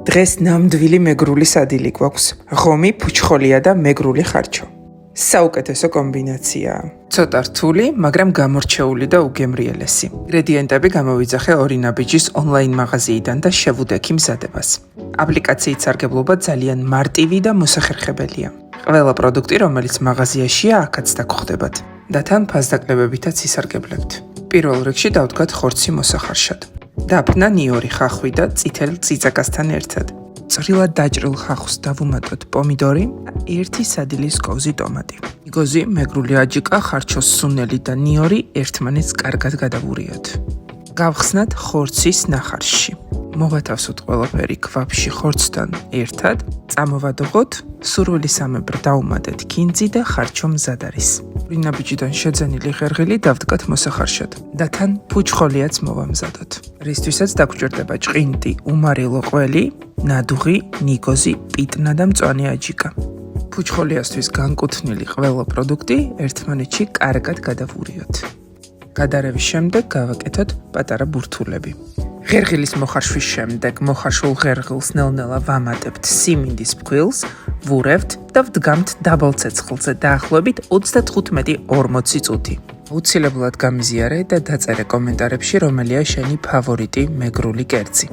დღეს ნამდვილი მეგრული სადილი გვაქვს. ღომი, ფუჩხოლია და მეგრული ხარჩო. საუკეთესო კომბინაციაა. ცოტა რთული, მაგრამ გამორჩეული და უგემრიელესი. ინგრედიენტები გამოვიძახე ორი ნაბიჯის ონლაინ მაღაზიიდან და შევუდექი მზადებას. აპლიკაციით სარგებლობა ძალიან მარტივი და მოსახერხებელია. ყველა პროდუქტი, რომელიც მაღაზიაშია, აქაც დაგხვდებათ და თან ფასდაკლებებითაც ისარგებლებთ. პირველ რიგში დავდგათ ხორცი მოსახარშად. დაფნა ნიორი ხახვი და წითელ წიწაკასთან ერთად. წვრილად დაჭრილ ხახვს დავუმატოთ პომიდორი და 1 სადილის კოვზი ტომატი. იგოზი, მეგრული აჯიკა, ხარჩოს სუნელი და ნიორი ერთმანეთს კარგად გადავურიოთ. გავხსნათ ხორცის ნახარში. მოვათავსოთ ყველაფერი ქვაფში ხორცთან ერთად, წამოვადოღოთ, სურვილისამებრ დავუმატეთ ქინძი და ხარჩო მზად არის. ნაბიჯიდან შეძენილი ღერღილი დავდგათ მოსახარშად და თან ფუჩხოლიაც მოვამზადოთ. რისთვისაც დაგვჭირდება ჭყინტი, უმარილო ყველი, ნადუღი, ნიგოზი, პიტნა და მწვანე აჯიკა. ფუჩხოლიასთვის განკუთვნილი ყველა პროდუქტი ერთმანეთში კარგად გადავურიოთ. გადარევის შემდეგ გავაკეთოთ პატარა ბურთულები. ღერღილის მოხარშვის შემდეგ მოხარშულ ღერღილს ნელ-ნელა ვამატებთ სიმინდის ფქვილს, ვურევთ და ვდგამთ დაბალ ცეცხლზე დაახლოებით 35-40 წუთი. აუცილებლად გამიზიარე და დაწერე კომენტარებში, რომელია შენი ფავორიტი მეგრული კერძი.